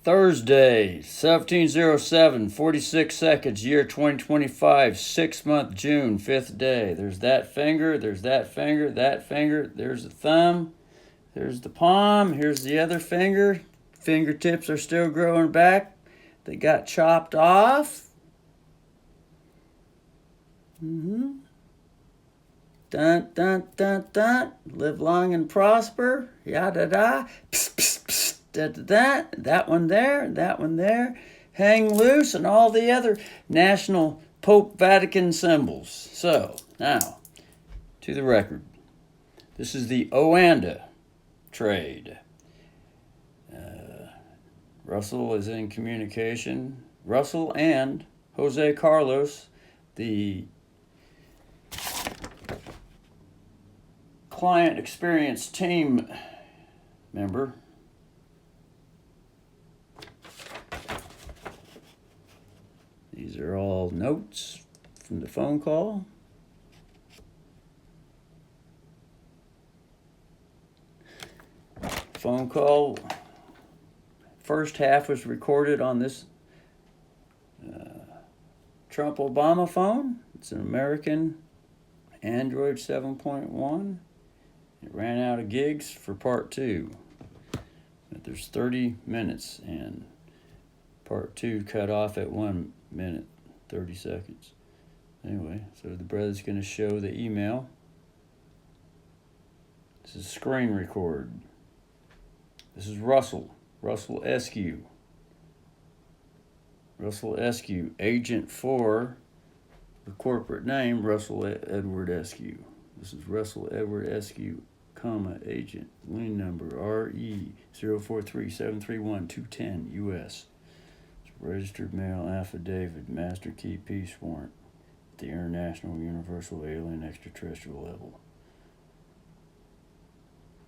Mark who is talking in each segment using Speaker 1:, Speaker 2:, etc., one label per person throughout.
Speaker 1: Thursday, 1707, 46 seconds, year 2025, 6-month, June, 5th day. There's that finger, there's that finger, there's the thumb, there's the palm, here's the other finger. Fingertips are still growing back. They got chopped off. Dun, dun, dun, dun. Live long and prosper. Yada da. Psst, psst, psst. Da, da, da. That one there. Hang loose, and all the other national Pope Vatican symbols. So, now, to the record. This is the Oanda trade. Russell is in communication. Russell and Jose Carlos, the client experience team member, these are all notes from the phone call. Phone call, first half was recorded on this Trump-Obama phone. It's an American Android 7.1. It ran out of gigs for part 2. But there's 30 minutes, and part 2 cut off at 1 minute, 30 seconds. Anyway, so the brother's going to show the email. This is screen record. This is Russell Eskew. Russell Eskew, agent for the corporate name, Russell Edward Eskew. This is Russell Edward Eskew, agent, lien number RE043731-210 US. It's registered mail affidavit, master key peace warrant at the International Universal Alien Extraterrestrial level.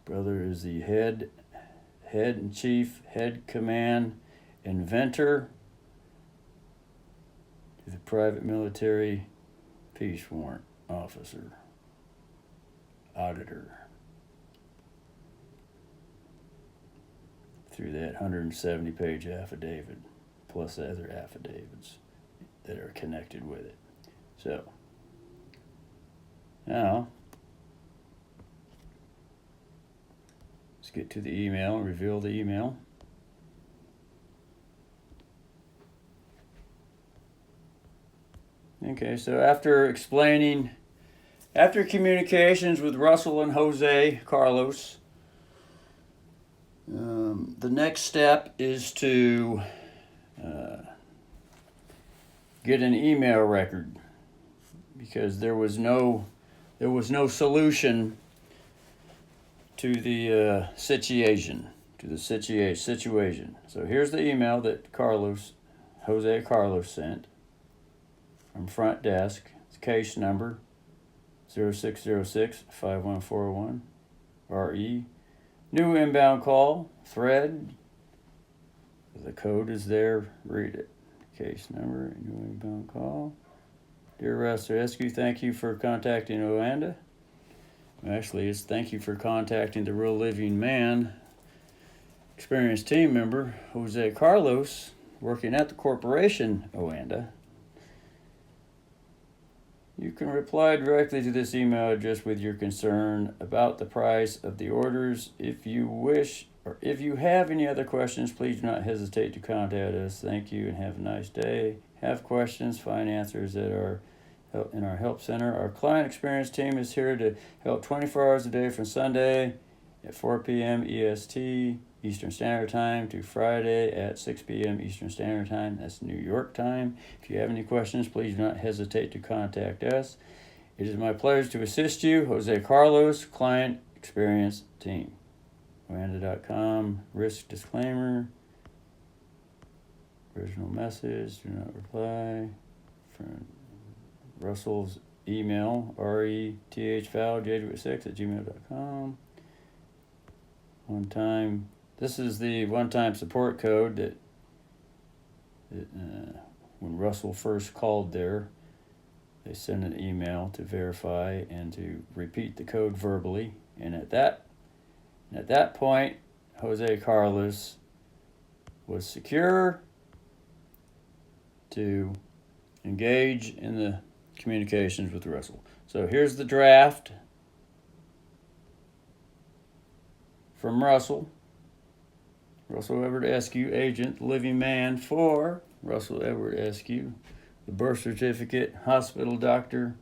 Speaker 1: Brother is the head and chief, head command, inventor to the private military peace warrant officer, auditor, through that 170-page affidavit, plus other affidavits that are connected with it. So, now, let's get to the email and reveal the email. Okay, so after communications with Russell and Jose Carlos, the next step is to get an email record, because there was no solution to the situation. So here's the email that Jose Carlos sent from front desk. It's case number 0606-5141 RE. New inbound call, thread. The code is there, read it. Case number, new inbound call. Dear Russell Eskew, thank you for contacting Oanda. Actually, it's thank you for contacting the real living man, experienced team member, Jose Carlos, working at the corporation Oanda. You can reply directly to this email address with your concern about the price of the orders. If you wish, or if you have any other questions, please do not hesitate to contact us. Thank you and have a nice day. Have questions, find answers in our help center. Our client experience team is here to help 24 hours a day from Sunday at 4 p.m. EST, Eastern Standard Time, to Friday at 6 p.m. Eastern Standard Time. That's New York time. If you have any questions, please do not hesitate to contact us. It is my pleasure to assist you. Jose Carlos, Client Experience Team. Oanda.com, risk disclaimer. Original message, do not reply. From Russell's email, rethval6@gmail.com. This is the one-time support code that when Russell first called there, they sent an email to verify and to repeat the code verbally. And at that point, Jose Carlos was secure to engage in the communications with Russell. So here's the draft from Russell. Russell Edward Eskew, agent, living man for Russell Edward Eskew. The birth certificate, hospital doctor,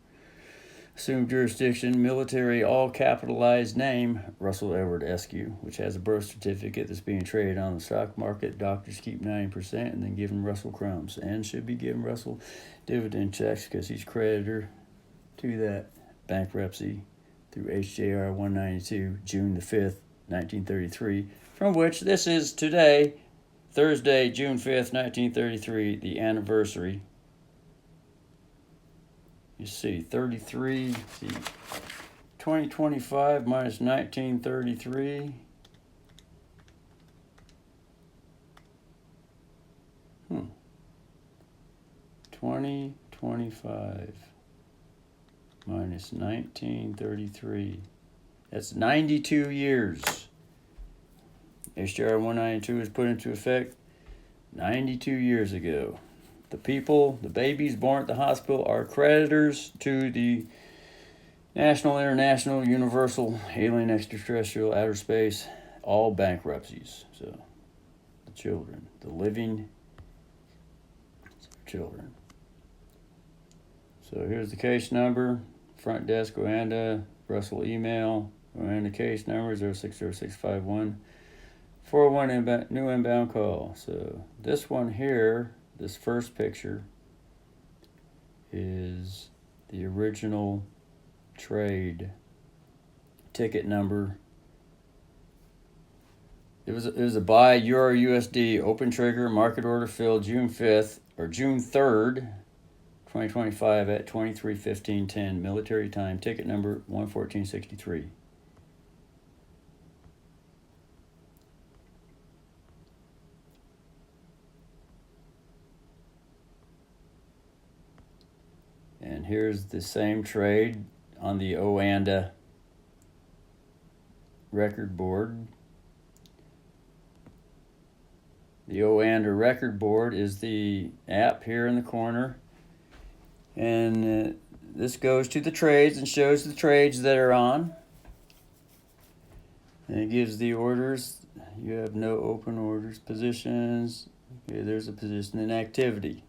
Speaker 1: assumed jurisdiction, military, all capitalized name, Russell Edward Eskew, which has a birth certificate that's being traded on the stock market. Doctors keep 90% and then giving Russell crumbs, and should be giving Russell dividend checks because he's creditor to that bankruptcy through HJR 192, June the 5th, 1933, from which this is today, Thursday, June 5th, 1933, the anniversary. You see, 33, 2025 minus 1933. 2025 minus 1933. That's 92 years. HJR 192 was put into effect 92 years ago. The people, the babies born at the hospital, are creditors to the national, international, universal, alien, extraterrestrial, outer space, all bankruptcies. So, the children, the living children. So, here's the case number, front desk, Oanda, Russell email, Oanda case number 060651 401 new inbound call. So, this one here, this first picture is the original trade ticket number. It was a buy Euro USD open trigger market order filled June 5th or June 3rd, 2025 at 23:15:10 military time. Ticket number 11463. And here's the same trade on the Oanda record board. The Oanda record board is the app here in the corner. And this goes to the trades and shows the trades that are on. And it gives the orders. You have no open orders, positions. Okay, there's a position in activity.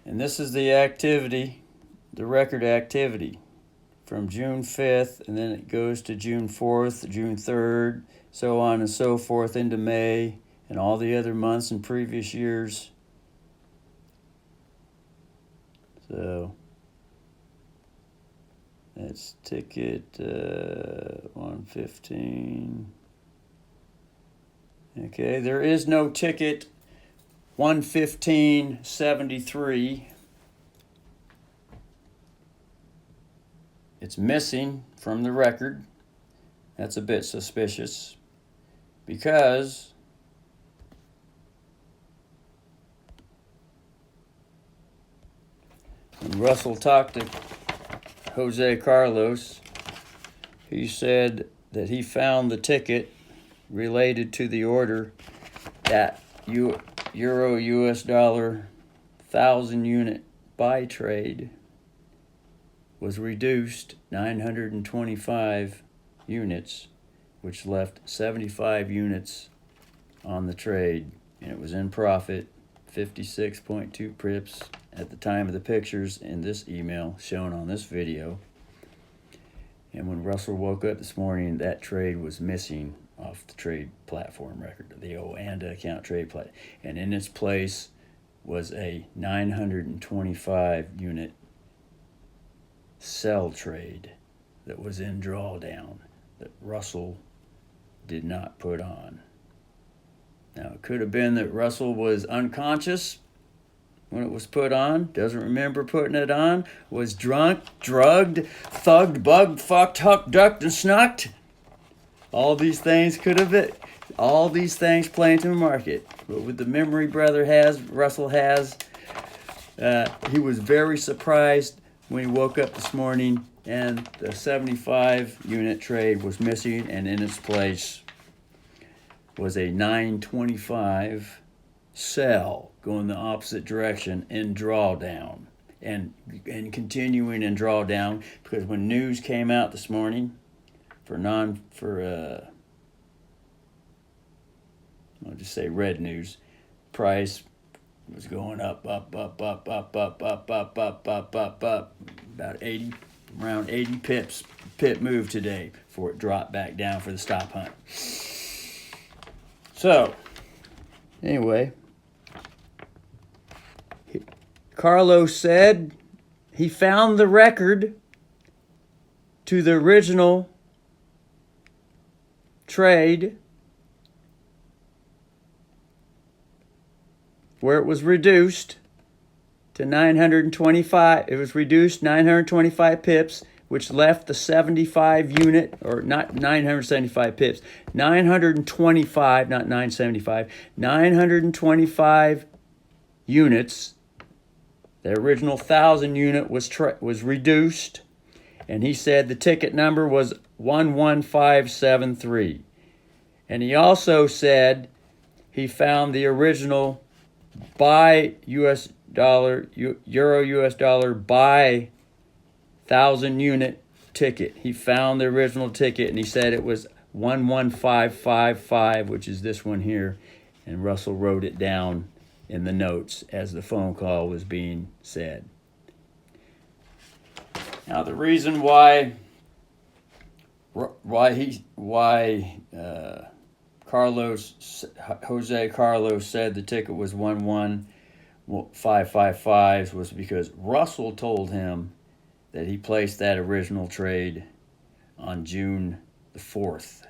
Speaker 1: And this is the activity, the record activity from June 5th, and then it goes to June 4th, June 3rd, so on and so forth into May and all the other months in previous years. So that's ticket 115. Okay, there is no ticket 115.73. It's missing from the record. That's a bit suspicious because when Russell talked to Jose Carlos, he said that he found the ticket related to the order that Euro US dollar 1,000 unit buy trade was reduced 925 units, which left 75 units on the trade, and it was in profit 56.2 pips at the time of the pictures in this email shown on this video. And when Russell woke up this morning, that trade was missing off the trade platform record, the Oanda account trade plat, and in its place was a 925 unit sell trade that was in drawdown that Russell did not put on. Now, it could have been that Russell was unconscious when it was put on, doesn't remember putting it on, was drunk, drugged, thugged, bugged, fucked, hucked, ducked, and snucked. All these things could have been, all these things play into the market. But with the memory Russell has, he was very surprised when he woke up this morning and the 75 unit trade was missing, and in its place was a 925 sell going the opposite direction in drawdown and continuing in drawdown, because when news came out this morning I'll just say red news, price was going up, about 80, around 80 pips, pip move today before it dropped back down for the stop hunt. So, anyway, Carlos said he found the record to the original trade where it was reduced to 925. It was reduced 925 pips, which left the 75 unit, or not 975 pips, 925, not 975, 925 units. The original 1,000 unit was reduced, and he said the ticket number was 11573. And he also said he found the original buy US dollar, euro US dollar buy 1,000 unit ticket. He found the original ticket, and he said it was 11555, which is this one here. And Russell wrote it down in the notes as the phone call was being said. Now, the reason why Jose Carlos said the ticket was 11555 was because Russell told him that he placed that original trade on June the 4th.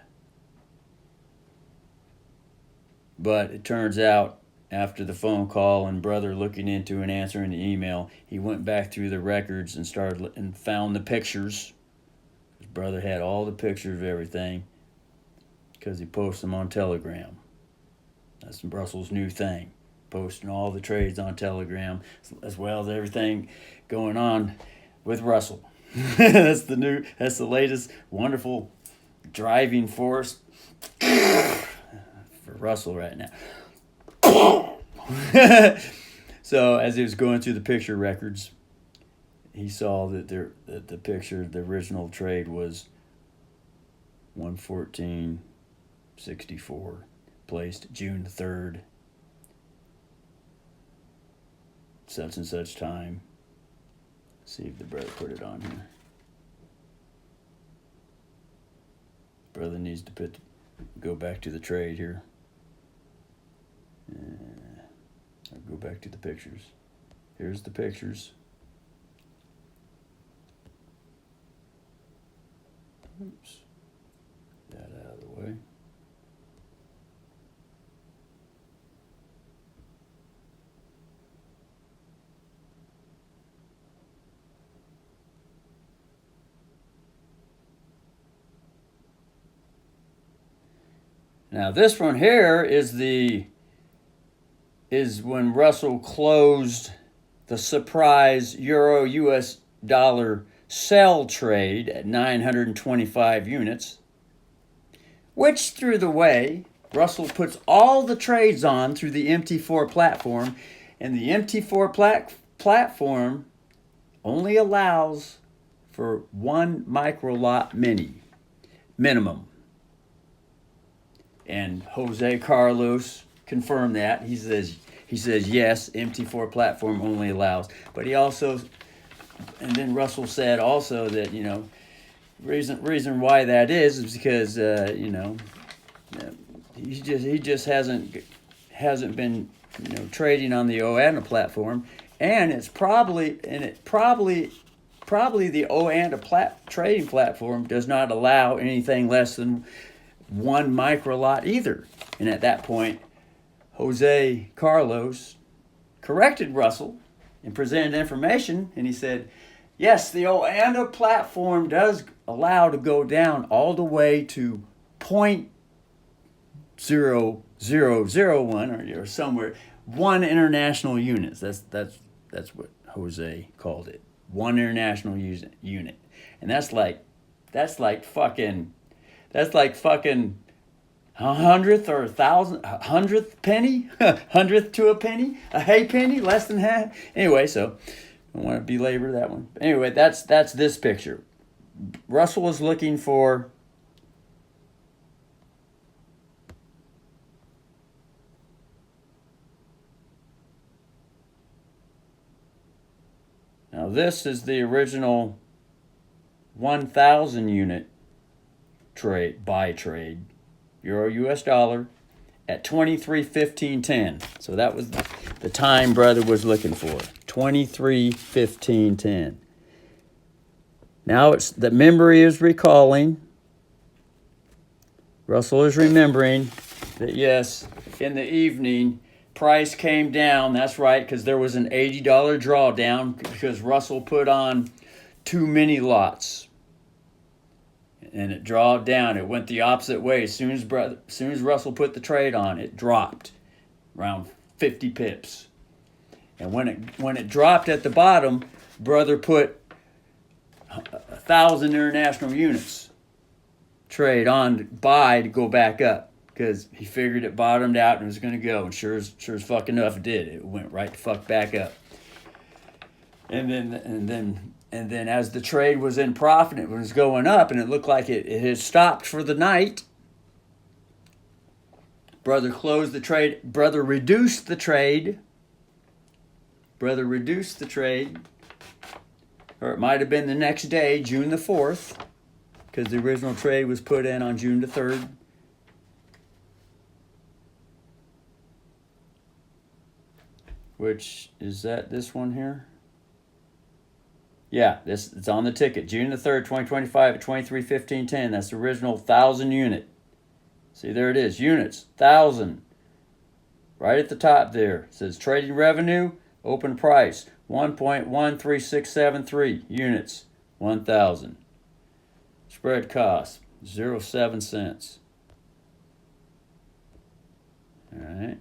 Speaker 1: But it turns out, after the phone call and brother looking into and answering the email, he went back through the records and found the pictures. His brother had all the pictures of everything because he posts them on Telegram. That's Russell's new thing, posting all the trades on Telegram, as well as everything going on with Russell. That's the latest wonderful driving force for Russell right now. So as he was going through the picture records, he saw that the picture, the original trade was 114.64, placed June 3rd, such and such time. Let's see if the brother put it on here. Brother needs to go back to the trade here. I'll go back to the pictures. Here's the pictures. Oops. That out of the way. Now this one here is when Russell closed the surprise euro US dollar sell trade at 925 units, which, through the way, Russell puts all the trades on through the MT4 platform, and the MT4 platform only allows for 1 micro lot minimum. And Jose Carlos confirmed that. He says yes, MT4 platform only allows. But he also, and then Russell said also that, reason why that is because he just hasn't been trading on the OANDA platform, and it's probably the OANDA trading platform does not allow anything less than 1 micro lot either. And at that point, Jose Carlos corrected Russell and presented information, and he said, yes, the OANDA platform does allow to go down all the way to 0.0001 or somewhere, 1 international units. That's what Jose called it, 1 international unit, and that's like fucking a hundredth or a hundredth penny, hundredth to a penny, a hay penny, less than half. Anyway, so I don't want to belabor that one. Anyway, that's this picture. Russell is looking for now this is the original 1,000 unit trade, buy trade, euro US dollar at 23.15.10. So that was the time brother was looking for, 23.15.10. Now it's the memory is recalling. Russell is remembering that yes, in the evening price came down. That's right, because there was an $80 drawdown because Russell put on too many lots. And it drawed down. It went the opposite way. As soon as Russell put the trade on, it dropped around 50 pips. And when it dropped at the bottom, brother put 1,000 international units trade on to buy to go back up because he figured it bottomed out and was going to go. And sure as fuck enough, it did. It went right the fuck back up. And then as the trade was in profit, it was going up, and it looked like it had stopped for the night. Brother closed the trade. Brother reduced the trade. Or it might have been the next day, June the 4th, because the original trade was put in on June the 3rd. Which, is that this one here? Yeah, it's on the ticket. June the 3rd, 2025 at 23.15.10. That's the original 1,000 unit. See, there it is. Units, 1,000. Right at the top there. It says trading revenue, open price, 1.13673 units, 1,000. Spread cost, 0.07 cents. All right.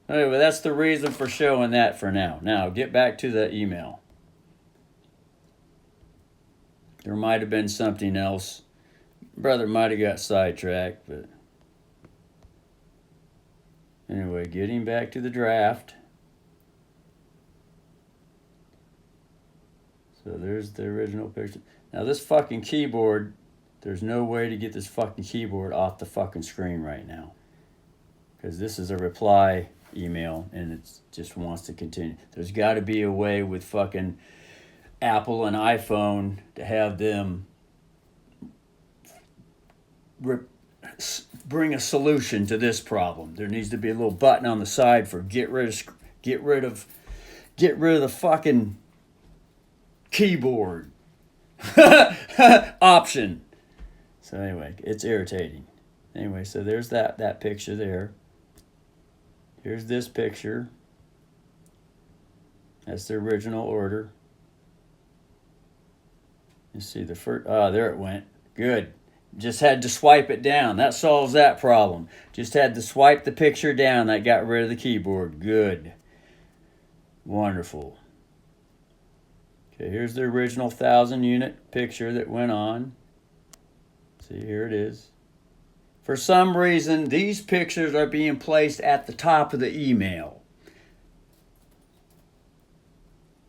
Speaker 1: Anyway, that's the reason for showing that for now. Now, get back to the email. There might have been something else. Brother might have got sidetracked, but anyway, getting back to the draft. So there's the original picture. Now this fucking keyboard, there's no way to get this fucking keyboard off the fucking screen right now. Because this is a reply email and it just wants to continue. There's got to be a way with fucking Apple and iPhone to have them bring a solution to this problem. There needs to be a little button on the side for get rid of the fucking keyboard option. So anyway, it's irritating. Anyway, so there's that picture there. Here's this picture. That's the original order. You see the first, there it went. Good. Just had to swipe it down. That solves that problem. Just had to swipe the picture down. That got rid of the keyboard. Good. Wonderful. Okay, here's the original 1,000 unit picture that went on. See, here it is. For some reason, these pictures are being placed at the top of the email.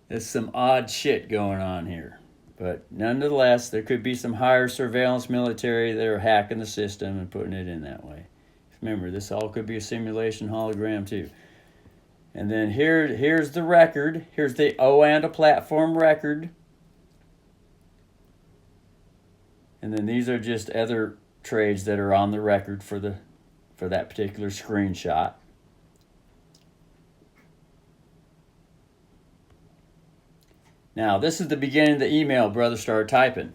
Speaker 1: There's some odd shit going on here. But nonetheless, there could be some higher surveillance military that are hacking the system and putting it in that way. Remember, this all could be a simulation hologram too. And then here's the record. Here's the Oanda platform record. And then these are just other trades that are on the record for that particular screenshot. Now, this is the beginning of the email brother started typing.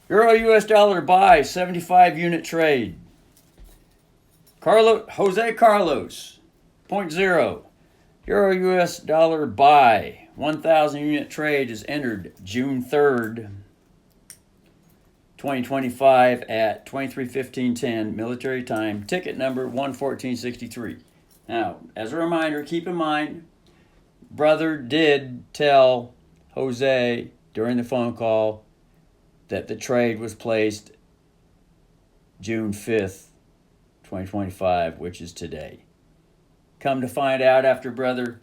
Speaker 1: Euro US dollar buy, 75 unit trade. Jose Carlos, 0.0. Euro US dollar buy, 1,000 unit trade is entered June 3rd, 2025 at 23:15:10 military time. Ticket number 11463. Now, as a reminder, keep in mind, brother did tell Jose during the phone call that the trade was placed June 5th, 2025, which is today. Come to find out, after brother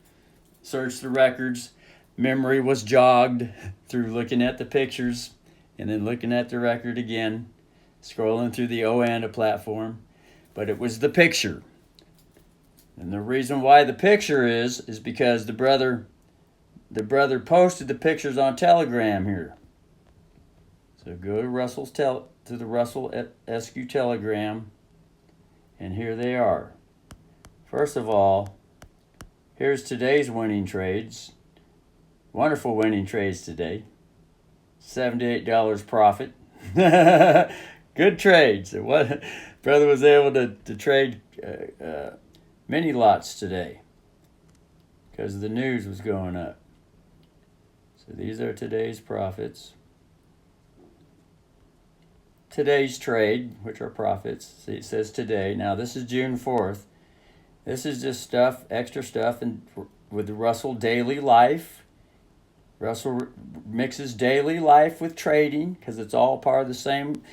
Speaker 1: searched the records, memory was jogged through looking at the pictures and then looking at the record again, scrolling through the Oanda platform. But it was the picture. And the reason why the picture is because the brother posted the pictures on Telegram here. So go to the Russell SQ Telegram, and here they are. First of all, here's today's winning trades. Wonderful winning trades today. $78 profit. Good trades. Brother was able to trade many lots today because the news was going up. So these are today's profits. Today's trade, which are profits. See, it says today. Now this is June 4th. This is just stuff, extra stuff, and with the Russell daily life. Russell mixes daily life with trading because it's all part of the same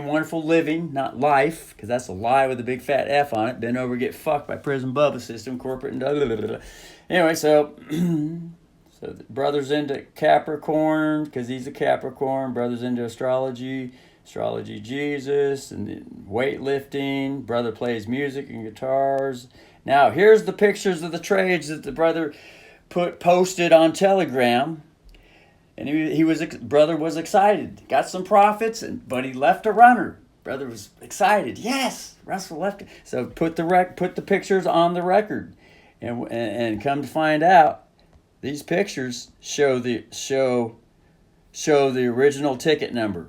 Speaker 1: wonderful living, not life, because that's a lie with a big fat F on it. Bend over, get fucked by prison Bubba system, corporate, and blah. Anyway, so the brother's into Capricorn because he's a Capricorn. Brother's into astrology Jesus, and weightlifting. Brother plays music and guitars. Now here's the pictures of the trades that the brother posted on Telegram. And brother was excited. Got some profits, but he left a runner. Brother was excited. Yes, Russell left it. So put the pictures on the record, and come to find out, these pictures show the original ticket number,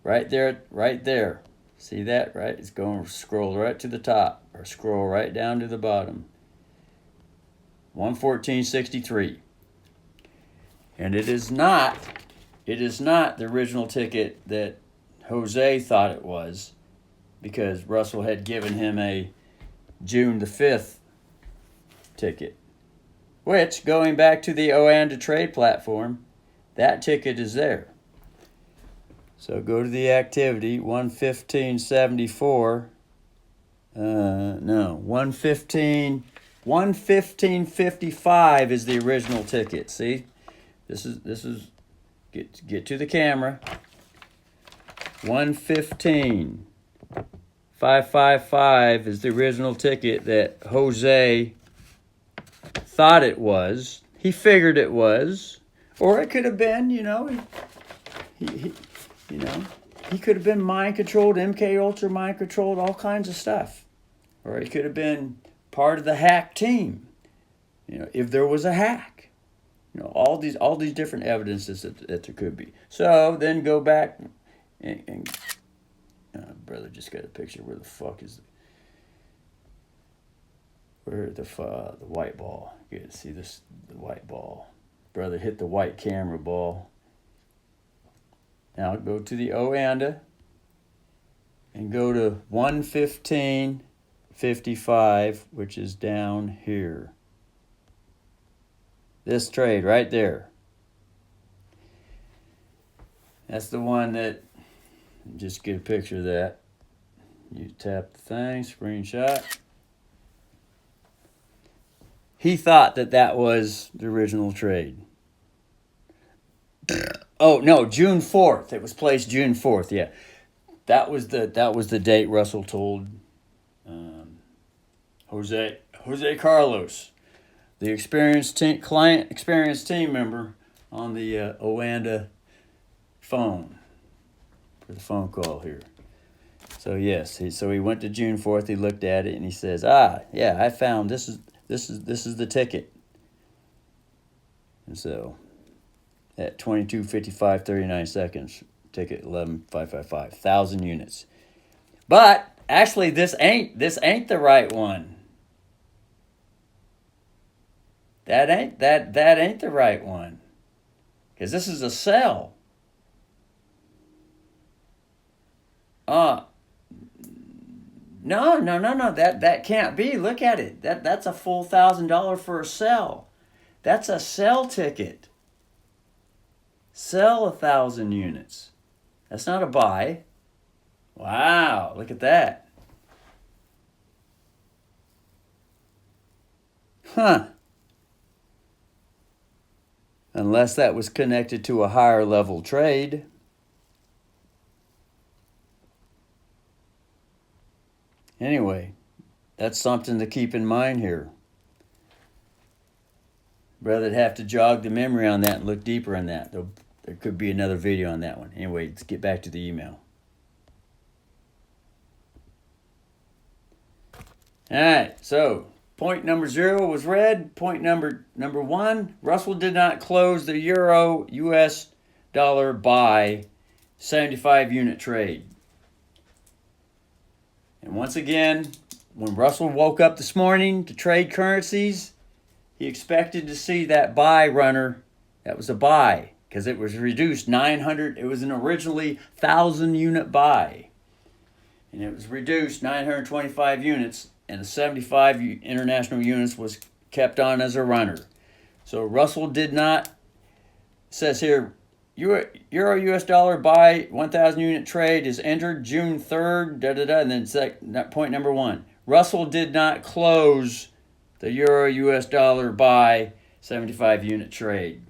Speaker 1: right there. See that, right? It's going to scroll right to the top or scroll right down to the bottom. 114.63. And it is not the original ticket that Jose thought it was, because Russell had given him a June the 5th ticket, which, going back to the Oanda trade platform, that ticket is there. So go to the activity, 115.74. 115.55 is the original ticket. See? This is get to the camera. 115.555 is the original ticket that Jose thought it was. He figured it was, or it could have been, he could have been mind controlled, MK Ultra mind controlled, all kinds of stuff, or he could have been part of the hack team. If there was a hack. All these different evidences that there could be. So then go back and brother just got a picture. Where the fuck is the white ball? You get to see the white ball. Brother hit the white camera ball. Now go to the Oanda and go to 115.55, which is down here. This trade right there. That's the one that, just get a picture of that. You tap the thing, screenshot. He thought that was the original trade. Oh no, June 4th. It was placed June 4th. Yeah, that was the date Russell told Jose Carlos, the experienced team member on the Oanda phone for the phone call here. So yes, he went to June 4th. He looked at it and he says, yeah, I found this is the ticket. And so at 22:55:39 seconds, ticket 11,555, 1,000 units. But actually, this ain't the right one. That ain't the right one, because this is a sell. No. That can't be. Look at it. That's a full $1,000 for a sell. That's a sell ticket. Sell 1,000 units. That's not a buy. Wow, look at that. Huh. Unless that was connected to a higher level trade. Anyway, that's something to keep in mind here. Brother'd have to jog the memory on that and look deeper on that. There could be another video on that one. Anyway, let's get back to the email. All right, so point number 0 was read. Point number 1, Russell did not close the Euro US dollar buy 75 unit trade. And once again, when Russell woke up this morning to trade currencies, he expected to see that buy runner. That was a buy because it was reduced 900. It was an originally 1,000 unit buy. And it was reduced 925 units, and the 75 international units was kept on as a runner. So Russell did not, says here, Euro US dollar buy 1,000 unit trade is entered June 3rd, and then point number 1. Russell did not close the Euro US dollar buy 75 unit trade.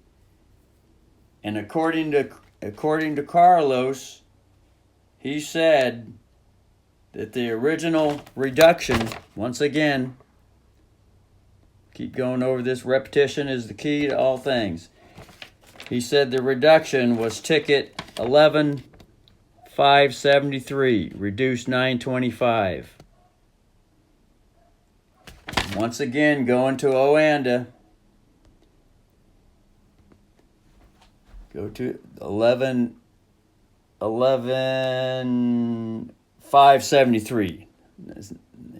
Speaker 1: And according to Carlos, he said that the original reduction, once again, keep going over this, repetition is the key to all things. He said the reduction was ticket 11,573, reduced 925. Once again, going to Oanda. Go to 11,573.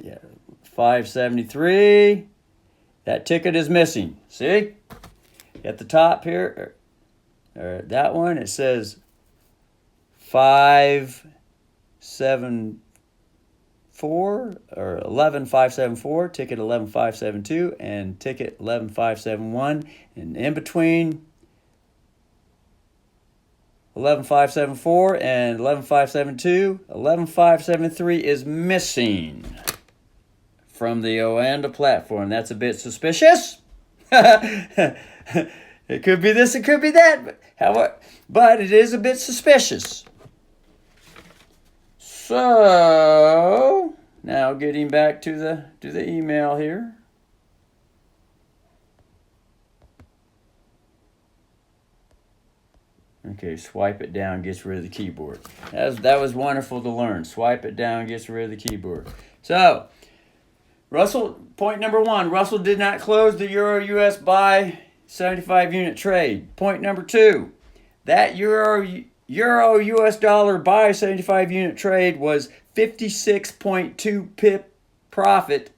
Speaker 1: Yeah, 573. That ticket is missing. See? At the top here, or that one, it says 574 or 11,574, ticket 11,572, and ticket 11,571. And in between 11,574 and 11,572, 11,573 is missing from the Oanda platform. That's a bit suspicious. It could be this, it could be that, but it is a bit suspicious. So now getting back to the email here. Okay, swipe it down gets rid of the keyboard. That was wonderful to learn. Swipe it down gets rid of the keyboard. So point number 1, Russell did not close the Euro US buy 75 unit trade. Point number 2, that Euro US dollar buy 75 unit trade was 56.2 pip profit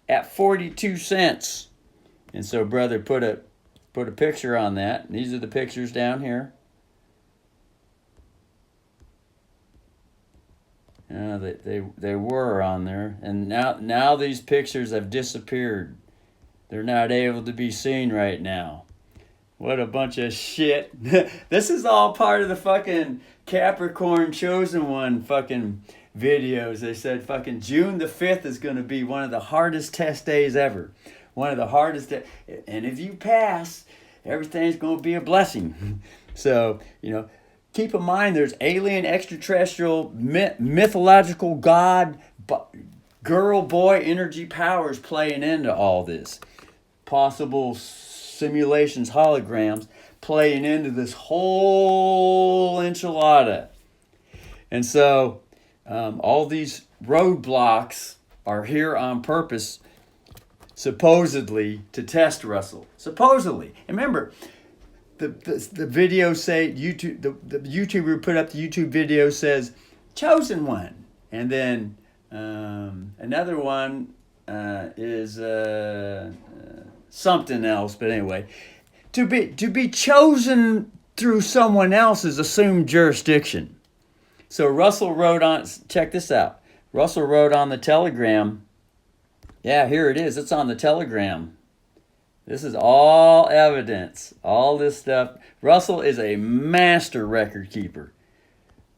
Speaker 1: at 42 cents. And so brother put a picture on that. These are the pictures down here. They were on there, and now these pictures have disappeared. They're not able to be seen right now. What a bunch of shit. This is all part of the fucking Capricorn Chosen One fucking videos. They said fucking June the 5th is going to be one of the hardest test days ever. One of the hardest, and if you pass, everything's going to be a blessing. So, keep in mind, there's alien, extraterrestrial, mythological god, girl, boy energy powers playing into all this. Possible simulations, holograms, playing into this whole enchilada. And so all these roadblocks are here on purpose, supposedly, to test Russell. Supposedly. And remember, the video say YouTube, the YouTuber put up the YouTube video says Chosen One, and then another one is something else. But anyway, to be chosen through someone else's assumed jurisdiction. So Russell wrote on. Check this out. Russell wrote on the Telegram. Yeah, here it is. It's on the Telegram. This is all evidence, all this stuff. Russell is a master record keeper.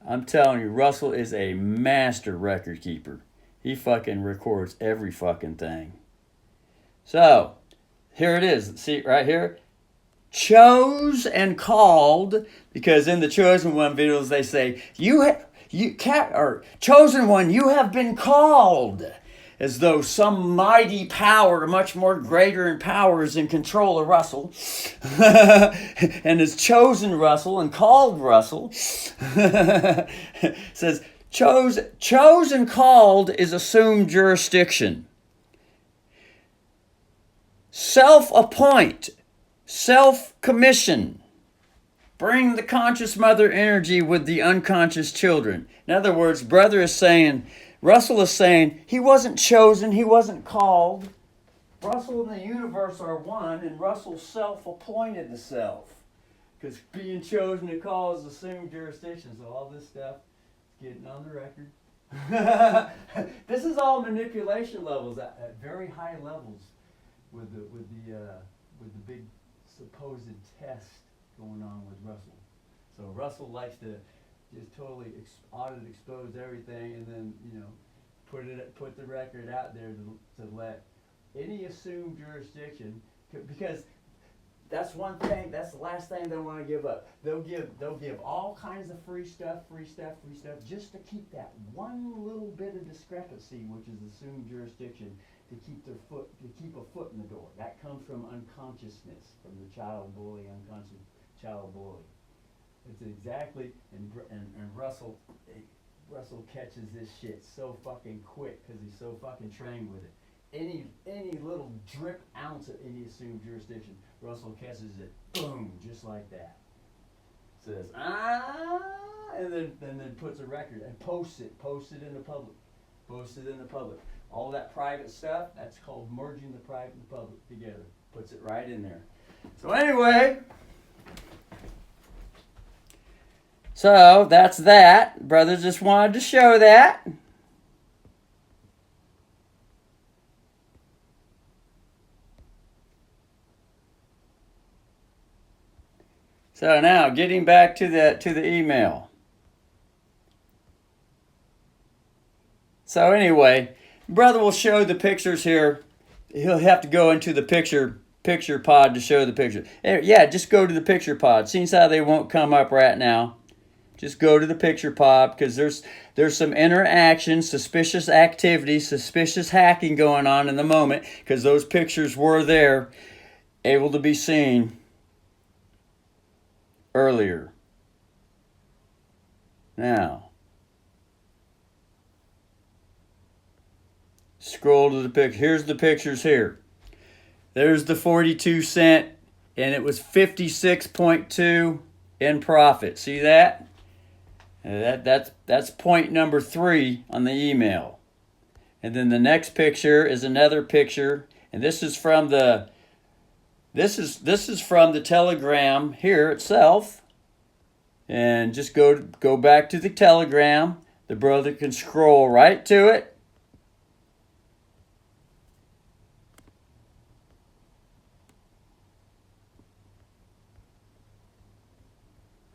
Speaker 1: I'm telling you, Russell is a master record keeper. He fucking records every fucking thing. So, here it is. See, right here? Chose and called, because in the Chosen One videos they say, Chosen One, you have been called. As though some mighty power, much more greater in power, is in control of Russell. And has chosen Russell and called Russell. Says, chose and called is assumed jurisdiction. Self-appoint, self-commission. Bring the conscious mother energy with the unconscious children. In other words, Russell is saying he wasn't chosen, he wasn't called. Russell and the universe are one, and Russell self-appointed the self. Because being chosen and called is assumed jurisdiction. So all this stuff is getting on the record. This is all manipulation levels at very high levels with the big supposed test going on with Russell. So Russell likes to just totally audit, expose everything, and then put the record out there to let any assumed jurisdiction, because that's one thing. That's the last thing they want to give up. They'll give all kinds of free stuff, just to keep that one little bit of discrepancy, which is assumed jurisdiction, to keep a foot in the door. That comes from unconsciousness, from the child bully, unconscious child bully. It's exactly, and Russell catches this shit so fucking quick because he's so fucking trained with it. Any little drip ounce of any assumed jurisdiction, Russell catches it, boom, just like that. Says, and then puts a record and posts it in the public. All that private stuff, that's called merging the private and the public together. Puts it right in there. So anyway, so that's that. Brother just wanted to show that. So now, getting back to the email. So anyway, brother will show the pictures here. He'll have to go into the picture pod to show the picture. Yeah, just go to the picture pod. Seeing how they won't come up right now. Just go to the picture pod, because there's some interaction, suspicious activity, suspicious hacking going on in the moment, because those pictures were there, able to be seen earlier. Now, scroll to the picture. Here's the pictures here. There's the 42 cent, and it was 56.2 in profit. See that? That's point number 3 on the email. And then the next picture is another picture, and this is from the Telegram here itself. And just go back to the Telegram. The brother can scroll right to it.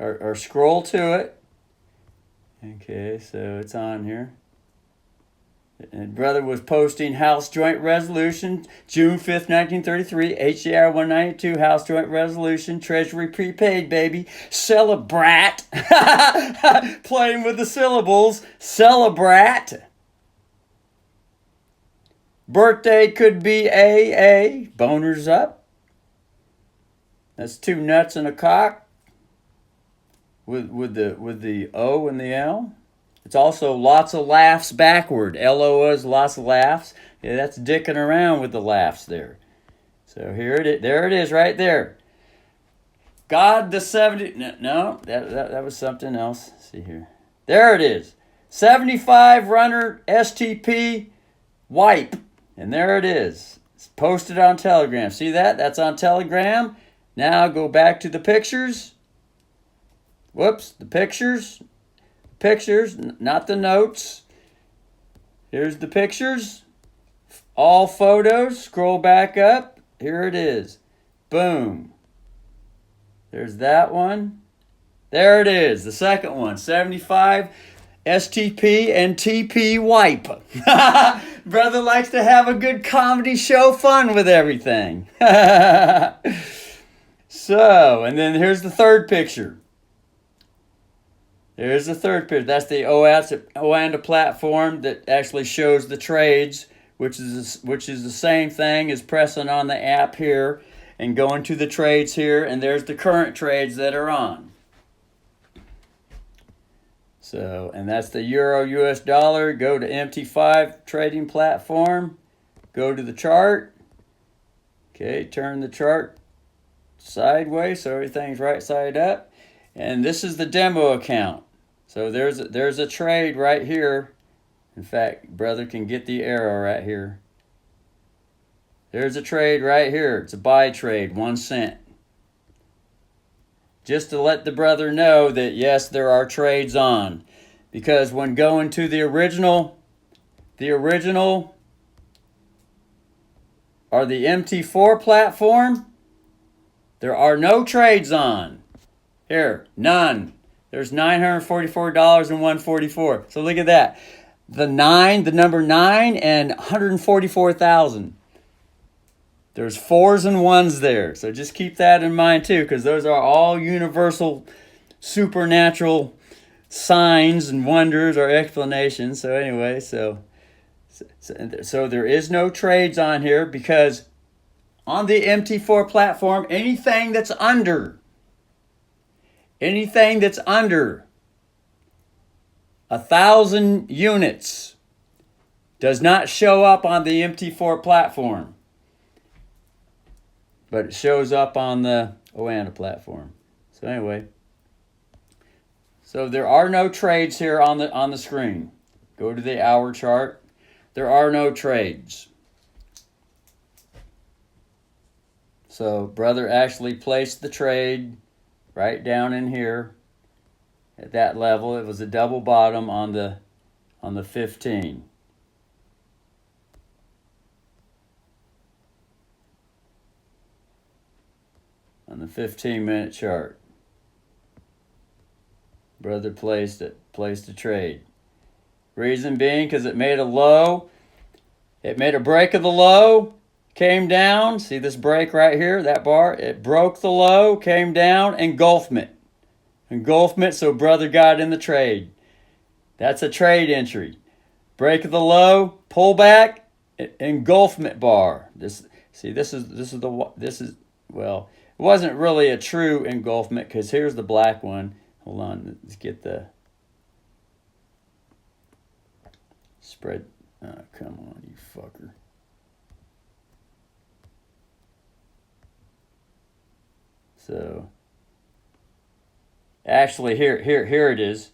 Speaker 1: Or scroll to it. Okay, so it's on here. And brother was posting House Joint Resolution, June 5th, 1933, HJR 192, House Joint Resolution, Treasury prepaid, baby. Celebrat. Playing with the syllables. Celebrat. Birthday could be AA. Boners up. That's 2 nuts and a cock. With the O and the L. It's also lots of laughs backward. LO is lots of laughs. Yeah, that's dicking around with the laughs there. So here it is. There it is right there. God the 70. No, that was something else. Let's see here. There it is. 75 runner STP wipe. And there it is. It's posted on Telegram. See that? That's on Telegram. Now go back to the pictures. Whoops, the pictures. Pictures, not the notes. Here's the pictures. All photos. Scroll back up. Here it is. Boom. There's that one. There it is, the second one, 75 STP and TP wipe. Brother likes to have a good comedy show fun with everything. So, and then here's the third picture. There's the third picture. That's the Oanda platform that actually shows the trades, which is the same thing as pressing on the app here and going to the trades here, and there's the current trades that are on. So, and that's the Euro US dollar. Go to MT5 trading platform. Go to the chart. Okay, turn the chart sideways so everything's right side up. And this is the demo account. So there's a trade right here. In fact, brother can get the arrow right here. There's a trade right here. It's a buy trade, 1 cent. Just to let the brother know that yes, there are trades on. Because when going to the original or the MT4 platform, there are no trades on. Here, none. There's $944.144. So look at that. The number 9 and 144,000. There's 4s and 1s there. So just keep that in mind too, because those are all universal supernatural signs and wonders or explanations. So anyway, so there is no trades on here because on the MT4 platform, anything that's under 1,000 units does not show up on the MT4 platform, but it shows up on the Oanda platform. So anyway, so there are no trades here on the screen. Go to the hour chart. There are no trades. So brother actually placed the trade right down in here at that level. It was a double bottom on the 15. On the 15-minute chart. Brother placed a trade. Reason being because it made a low. It made a break of the low, came down. See this break right here, that bar? It broke the low, came down, engulfment. Engulfment, so brother got in the trade. That's a trade entry. Break of the low, pull back, engulfment bar. Well, it wasn't really a true engulfment because here's the black one. Hold on, let's get the spread. Oh, come on, you fucker. So actually here it is.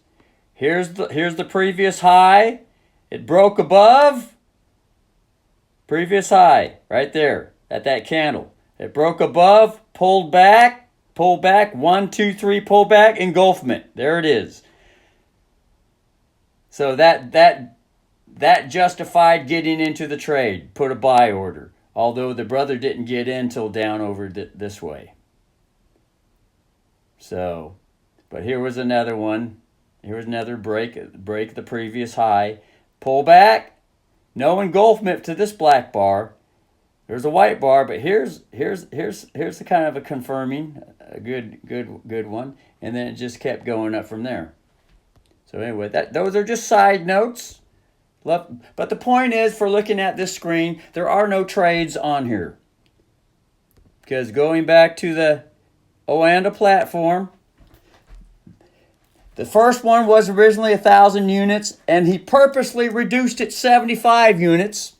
Speaker 1: Here's the previous high. It broke above previous high right there at that candle. It broke above, pulled back, 1, 2, 3, pull back, engulfment. There it is. So that justified getting into the trade, put a buy order. Although the brother didn't get in till down over this way. So, but here was another one. Here was another break the previous high. Pull back, no engulfment to this black bar. There's a white bar, but here's the kind of a confirming, a good one, and then it just kept going up from there. So anyway, those are just side notes. But the point is, for looking at this screen, there are no trades on here. Because going back to the Oanda platform, the first one was originally 1,000 units, and he purposely reduced it 75 units.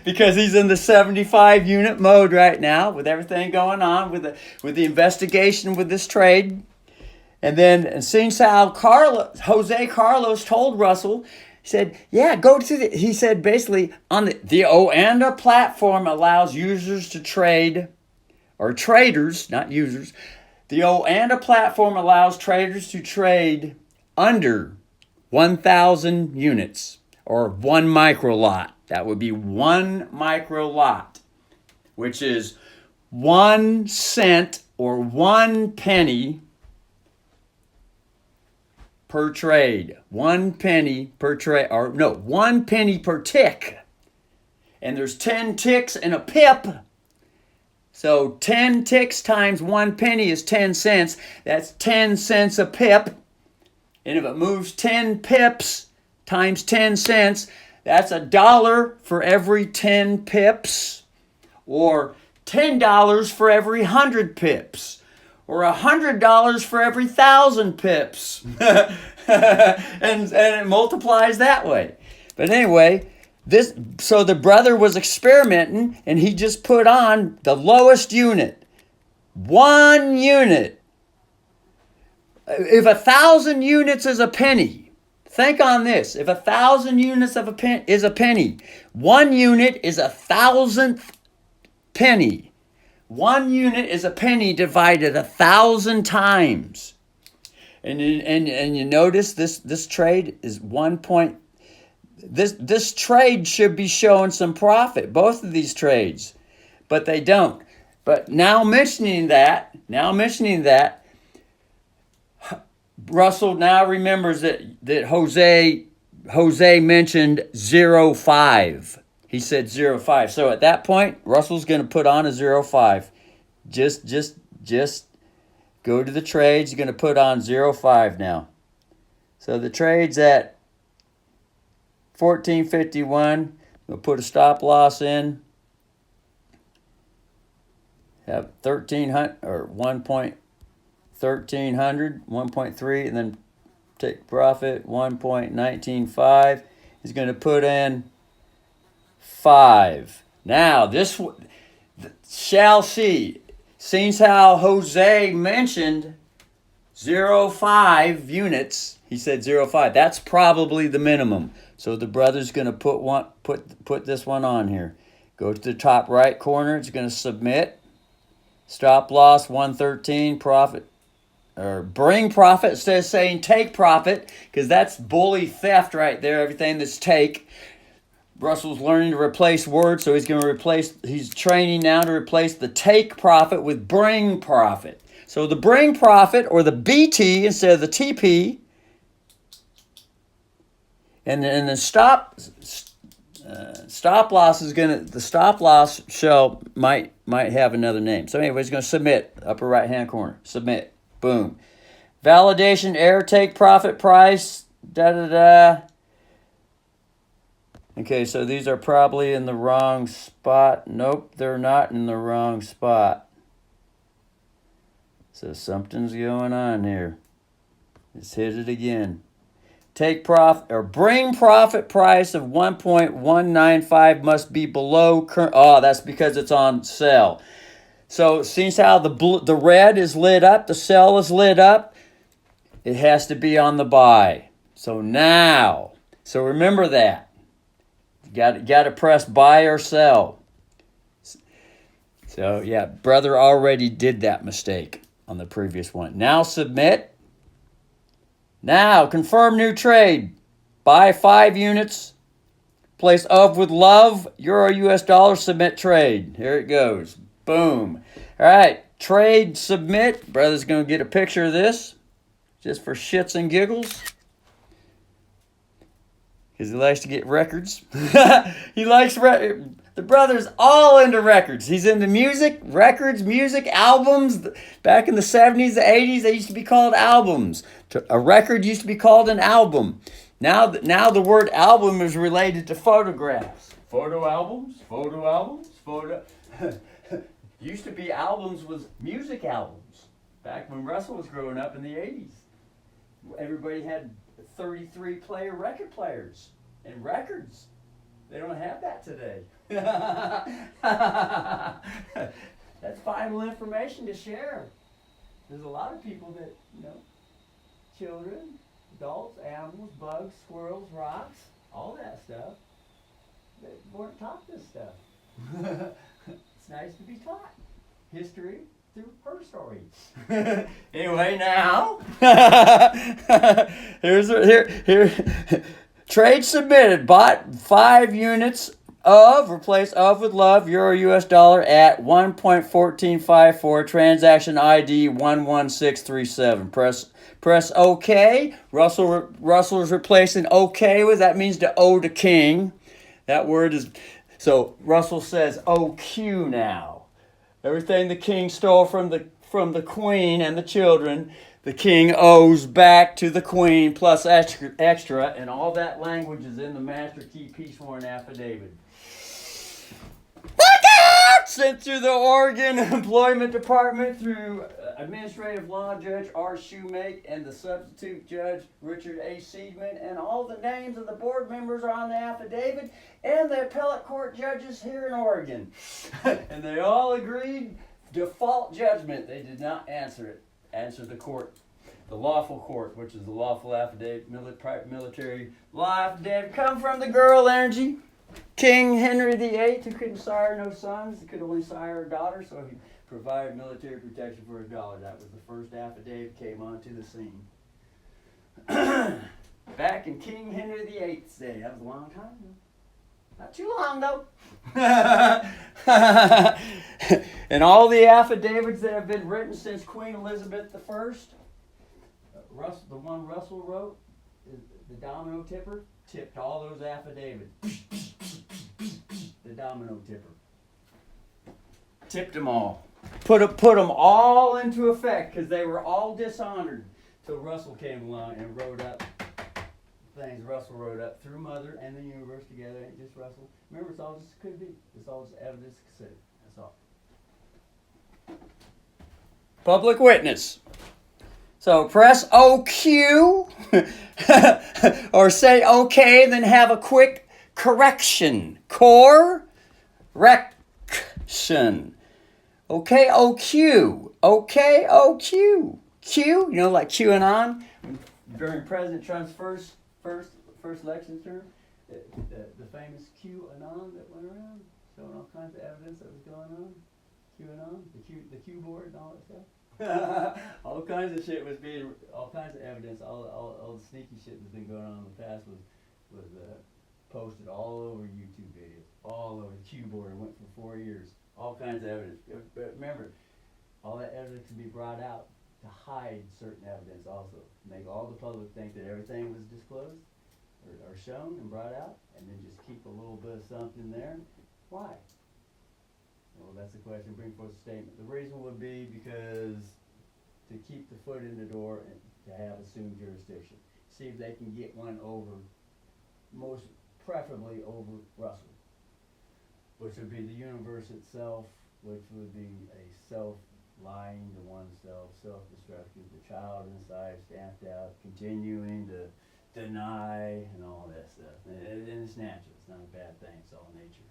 Speaker 1: Because he's in the 75 unit mode right now with everything going on with the investigation with this trade. And then since how Jose Carlos told Russell, he said, yeah, he said basically on the Oanda platform allows users to trade, or traders, not users. The Oanda platform allows traders to trade under 1,000 units or 1 micro lot. That would be 1 micro lot, which is 1 cent or 1 penny per trade. 1 penny per trade, or no, 1 penny per tick. And there's 10 ticks in a pip. So 10 ticks times 1 penny is 10 cents. That's 10 cents a pip. And if it moves 10 pips times 10 cents, that's $1 for every 10 pips. Or $10 for every 100 pips. Or $100 for every 1,000 pips. and it multiplies that way. But anyway, so the brother was experimenting, and he just put on the lowest unit. 1 unit. If 1,000 units is a penny, think on this. If 1,000 units of is a penny, 1 unit is 1,000th penny. 1 unit is a penny divided 1,000 times. And you notice this trade is 1 point. This trade should be showing some profit, both of these trades, but they don't. But now mentioning that, Russell now remembers that Jose mentioned 0.5. He said 0.5. So at that point, Russell's going to put on a 0.5. Just go to the trades. You're going to put on 0.5 now. So the trade's at 1451. We'll put a stop loss in. Have 1,300 or 1.1300, 1.3, and then take profit 1.195. He's going to put in 5. Now this shall see. Since how Jose mentioned 0.5 units, he said 0.5. That's probably the minimum. So the brother's going to put this one on here. Go to the top right corner. It's going to submit. Stop loss 113. Profit or bring profit instead of saying take profit, because that's bully theft right there. Everything that's take. Russell's learning to replace words, so he's training now to replace the take profit with bring profit. So the bring profit, or the BT instead of the TP, and the stop loss is the stop loss shell might have another name. So anyway, he's going to submit, upper right hand corner, submit, boom. Validation error, take profit price, Okay, so these are probably in the wrong spot. Nope, they're not in the wrong spot. So something's going on here. Let's hit it again. Take profit or bring profit price of 1.195 must be below current. Oh, that's because it's on sell. So since how the red is lit up, the sell is lit up, it has to be on the buy. So now, so remember that. Got to press buy or sell. So yeah, brother already did that mistake on the previous one. Now submit. Now confirm new trade. Buy 5 units. Place of with love. Euro US dollar. Submit trade. Here it goes. Boom. All right. Trade submit. Brother's going to get a picture of this just for shits and giggles. Because he likes to get records. He likes the brother's all into records. He's into music, records, music, albums. Back in the 70s, the 80s, they used to be called albums. A record used to be called an album. Now the word album is related to photographs. Photo albums. Used to be albums was music albums. Back when Russell was growing up in the 80s. Everybody had 33 player record players and records. They don't have that today. That's vital information to share. There's a lot of people that, children, adults, animals, bugs, squirrels, rocks, all that stuff, that weren't taught this stuff. It's nice to be taught history through her story. Anyway, now here trade submitted. Bought 5 units of, replace of with love, Euro US dollar at 1.1454. Transaction ID 11637. Press OK. Russell's replacing OK with, that means to owe the king. That word is, so Russell says OQ now. Everything the king stole from the queen and the children, the king owes back to the queen plus extra, and all that language is in the master key peace warrant affidavit. Sent through the Oregon Employment Department through Administrative Law Judge R. Shoemake and the Substitute Judge Richard A. Seidman, and all the names of the board members are on the affidavit and the appellate court judges here in Oregon. And they all agreed default judgment. They did not answer the court. The lawful court, which is the lawful affidavit, military law affidavit, come from the girl energy. King Henry VIII, who couldn't sire no sons, he could only sire a daughter, so he provided military protection for his daughter. That was the first affidavit came onto the scene. Back in King Henry VIII's day. That was a long time ago. Not too long, though. And all the affidavits that have been written since Queen Elizabeth I, the one Russell wrote, the domino tipper, tipped all those affidavits. The domino tipper. Tipped them all. Put them all into effect because they were all dishonored till Russell came along and wrote up things Russell wrote up through Mother and the universe together. Ain't just Russell. Remember, it's all just could be. It's all just evidence to consider. That's all. Public witness. So press OQ or say OK, then have a quick correction. Correction. OK, OQ. OK, OQ. Q, you know, like QAnon. During President Trump's first election term, the famous QAnon that went around, showing all kinds of evidence that was going on. QAnon, the Q board and all that stuff. All kinds of shit was being, all kinds of evidence, all the sneaky shit that's been going on in the past was posted all over YouTube videos, all over the Q board, and went for 4 years. All kinds of evidence. But remember, all that evidence can be brought out to hide certain evidence also. Make all the public think that everything was disclosed or shown and brought out, and then just keep a little bit of something there. Why? Well, that's the question. Bring forth a statement. The reason would be because to keep the foot in the door and to have assumed jurisdiction. See if they can get one over, most preferably over Russell, which would be the universe itself, which would be a self-lying to oneself, self-destructive, the child inside stamped out, continuing to deny and all that stuff. And it's natural. It's not a bad thing. It's all nature.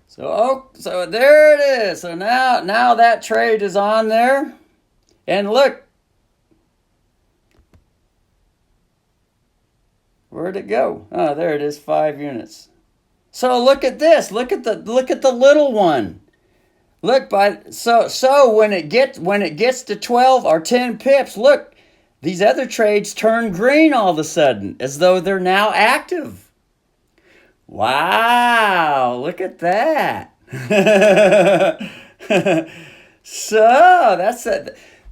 Speaker 1: So there it is. So now that trade is on there. And look. Where'd it go? Oh, there it is, 5 units. So look at this. Look at the little one. Look so when it gets to 12 or 10 pips, look, these other trades turn green all of a sudden, as though they're now active. Wow, look at that. So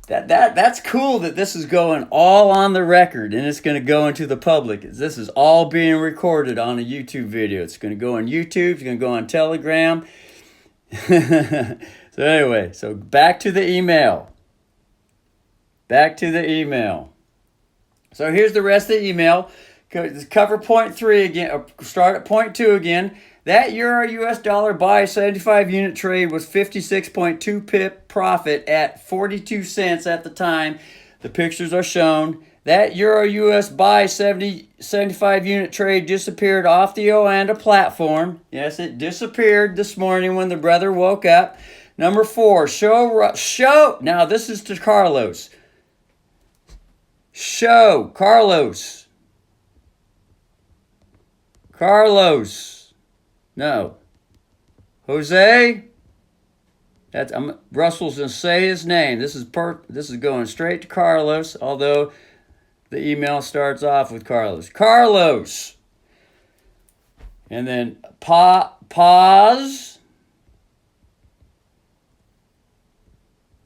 Speaker 1: that's cool that this is going all on the record and it's going to go into the public. This is all being recorded on a YouTube video. It's going to go on YouTube. It's going to go on Telegram. So anyway, so back to the email. So here's the rest of the email. Cover point 3 again. Start at point 2 again. That Euro US dollar buy 75 unit trade was 56.2 pip profit at 42 cents at the time. The pictures are shown. That Euro US buy 75 unit trade disappeared off the Oanda platform. Yes, it disappeared this morning when the brother woke up. Number 4, show. Now this is to Carlos. Carlos. No. Jose. Russell's gonna say his name. This is going straight to Carlos, although the email starts off with Carlos. Carlos. And then pause.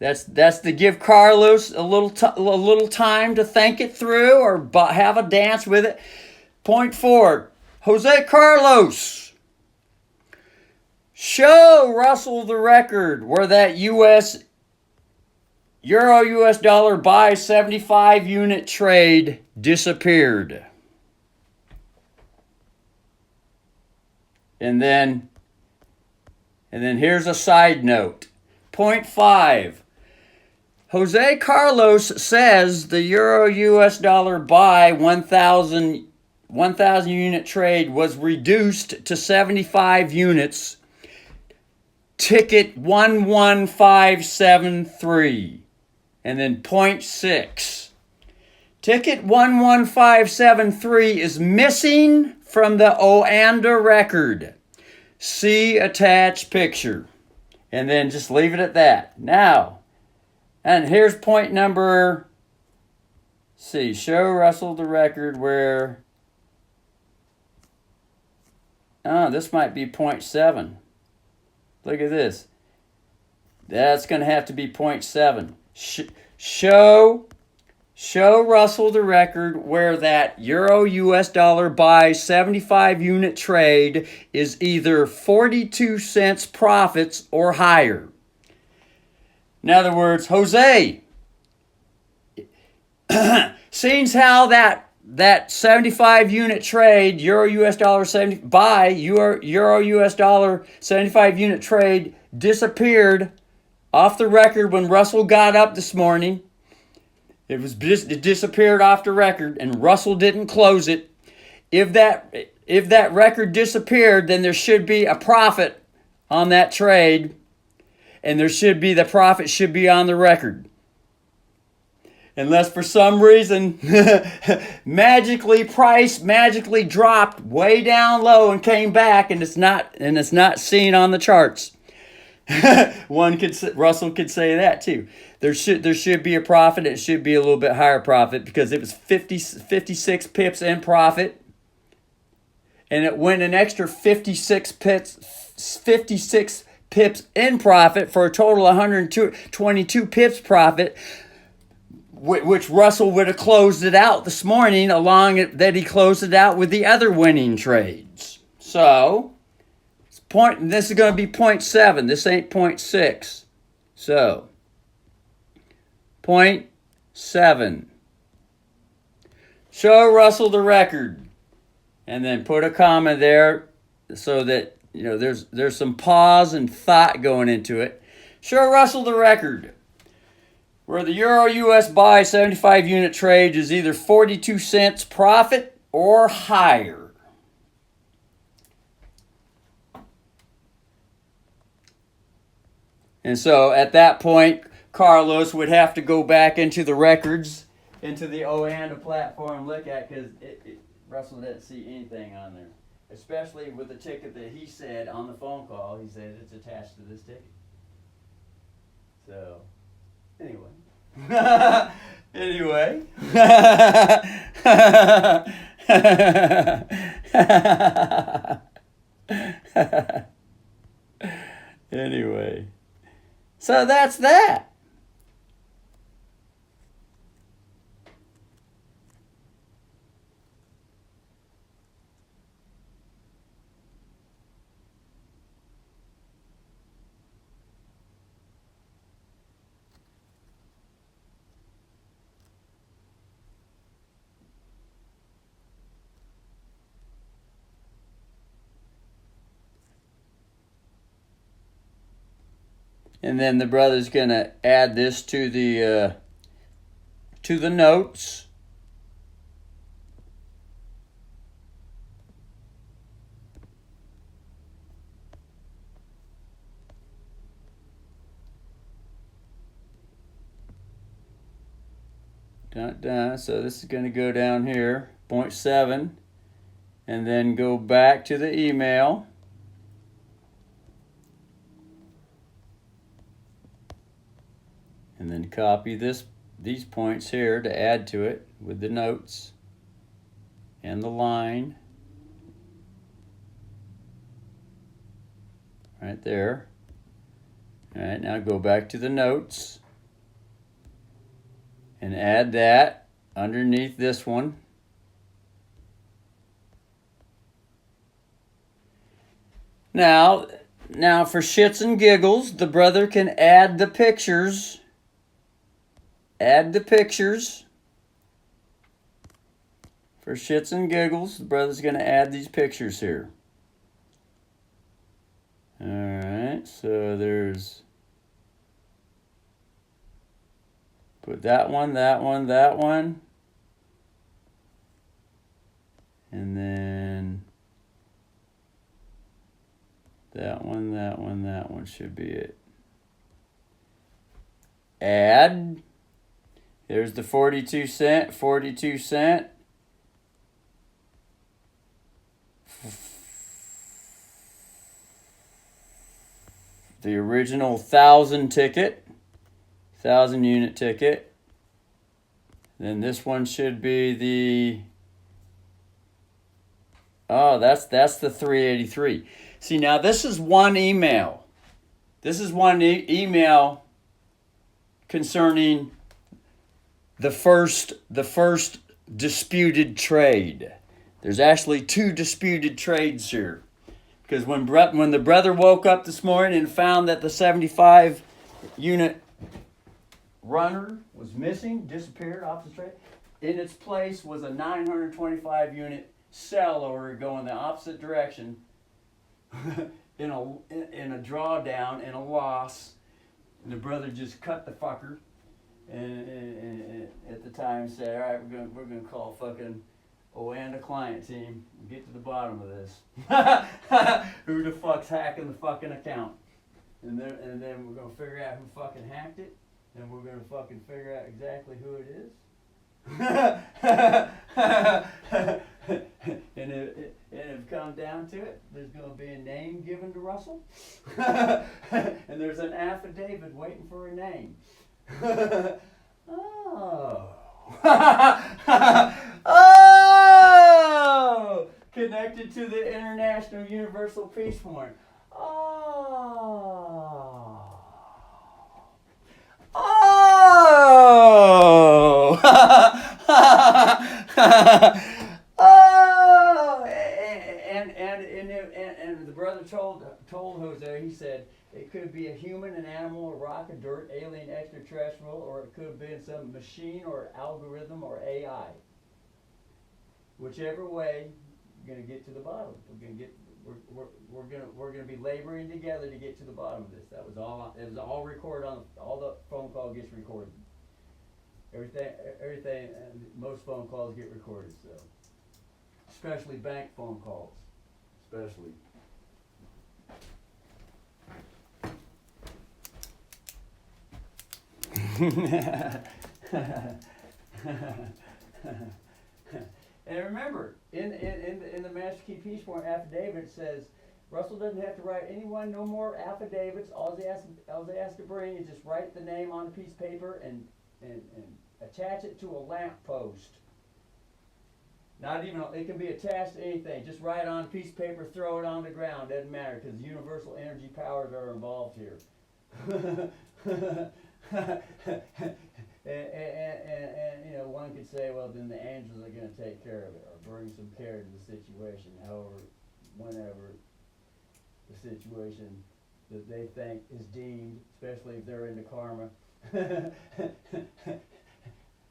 Speaker 1: That's to give Carlos a little time to think it through or have a dance with it. Point 4, Jose Carlos. Show Russell the record where that Euro-US dollar buy 75 unit trade disappeared. And then here's a side note. Point 5. Jose Carlos says the Euro-US dollar buy 1,000 unit trade was reduced to 75 units. Ticket 11573. And then point 6. Ticket 11573 is missing from the Oanda record. See attached picture. And then just leave it at that. Now, and here's point number, show Russell the record where, this might be point 7. Look at this. That's going to have to be point 7. Show Russell the record where that Euro-US dollar buy 75 unit trade is either 42 cents profits or higher. In other words, Jose, seeing how that 75 unit trade, Euro-US dollar 70 buy Euro-US dollar 75 unit trade disappeared off the record when Russell got up this morning. It disappeared off the record, and Russell didn't close it. If that record disappeared, then there should be a profit on that trade, and the profit should be on the record. Unless for some reason price magically dropped way down low and came back, and it's not seen on the charts. Russell could say that too. There should be a profit. It should be a little bit higher profit because it was 56 pips in profit, and it went an extra 56 pips in profit for a total of 122 pips profit, which Russell would have closed it out this morning that he closed it out with the other winning trades. So this is going to be point 7. This ain't point 6. So point 7. Show Russell the record, and then put a comma there so that there's some pause and thought going into it. Show Russell the record where the Euro-US buy 75 unit trade is either 42 cents profit or higher. And so at that point, Carlos would have to go back into the records, into the Oanda platform, look at, because Russell didn't see anything on there. Especially with the ticket that he said on the phone call, he said it's attached to this ticket. So, anyway. Anyway. So that's that. And then the brother's going to add this to the notes. So this is going to go down here, 0.7, and then go back to the email. And then copy these points here to add to it with the notes and the line right there. All right, now go back to the notes and add that underneath this one. Now for shits and giggles, the brother can add the pictures. Add the pictures. For shits and giggles, the brother's going to add these pictures here. Alright, so there's... Put that one, that one, that one. And then... That one, that one, that one should be it. Add. There's the 42 cent, 42 cent. The original 1,000 ticket, 1,000 unit ticket. Then this one should be the, oh, that's the 383. See, now this is one email. This is one email concerning the first disputed trade. There's actually 2 disputed trades here. Because when the brother woke up this morning and found that the 75 unit runner was missing, disappeared off the trade, in its place was a 925 unit sell order going the opposite direction in a drawdown, in a loss. And the brother just cut the fucker and at the time said, all right, we're gonna call fucking and the client team, get to the bottom of this. Who the fuck's hacking the fucking account? And then we're gonna figure out who fucking hacked it, and we're gonna fucking figure out exactly who it is. And if it comes down to it, there's gonna be a name given to Russell, and there's an affidavit waiting for a name. Oh. Oh! Connected to the International Universal Peace Movement. Oh. Oh! Oh! And the brother told Jose, he said, it could be a human, an animal, a rock, a dirt, alien, extraterrestrial, or it could have been some machine or algorithm or AI. Whichever way, you're gonna get to the bottom. We're gonna be laboring together to get to the bottom of this. That was all. It was all recorded on. All the phone call gets recorded. Everything. Most phone calls get recorded. So, especially bank phone calls, especially. And remember, in the Master Key Peace Warrant affidavit, it says Russell doesn't have to write anyone no more affidavits. All they has to bring is just write the name on a piece of paper and attach it to a lamp post. Not even, it can be attached to anything. Just write it on a piece of paper, throw it on the ground. Doesn't matter, because universal energy powers are involved here. And you know, one could say, well, then the angels are going to take care of it or bring some care to the situation. However, whenever the situation that they think is deemed, especially if they're into karma,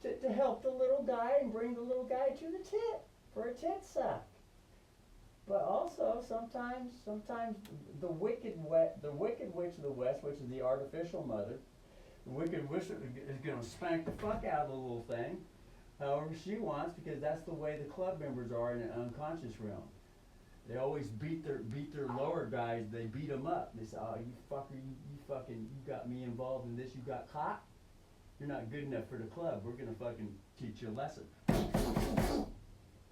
Speaker 1: to help the little guy and bring the little guy to the tit for a tit suck. But also sometimes the wicked witch of the West, which is the artificial mother, the wicked witch is going to spank the fuck out of the little thing, however she wants, because that's the way the club members are in an unconscious realm. They always beat their lower guys. They beat them up. They say, "Oh, you fucker, you got me involved in this. You got caught. You're not good enough for the club. We're gonna fucking teach you a lesson."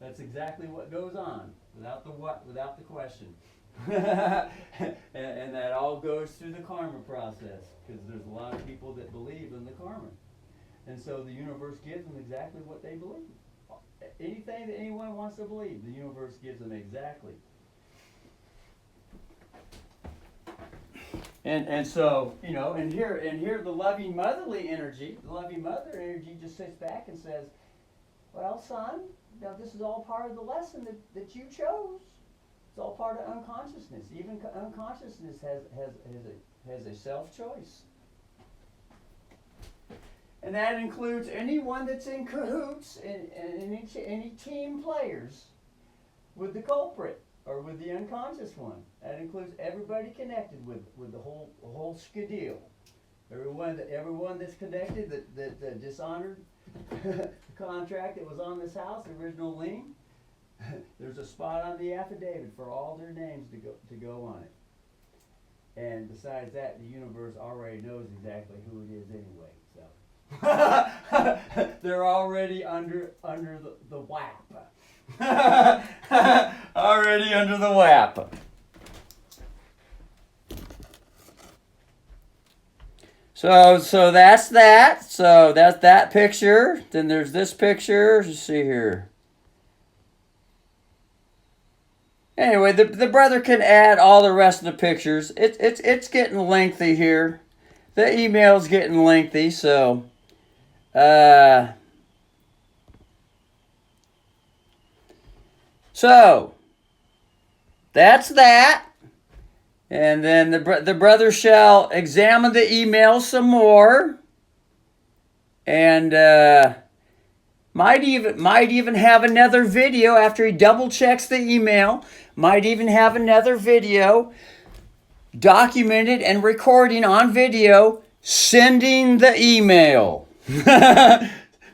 Speaker 1: That's exactly what goes on, without the question. and that all goes through the karma process, because there's a lot of people that believe in the karma, and so the universe gives them exactly what they believe. Anything that anyone wants to believe, the universe gives them exactly. And so, you know, and here the loving motherly energy, the loving mother energy just sits back and says, well, son, now this is all part of the lesson that you chose. It's all part of unconsciousness. Even unconsciousness has a self-choice. And that includes anyone that's in cahoots and any team players with the culprit or with the unconscious one. That includes everybody connected with the whole skiddeal. Everyone that's connected that dishonored the contract that was on this house, the original lien. There's a spot on the affidavit for all their names to go on it. And besides that, the universe already knows exactly who it is anyway. So they're already under the WAP. Already under the WAP. So that's that. So that's that picture. Then there's this picture. Let's see here. Anyway, the brother can add all the rest of the pictures. It's getting lengthy here. The email's getting lengthy, so so that's that. And then the brother shall examine the email some more, and might even have another video after he double checks the email. Might even have another video documented and recording on video, sending the email,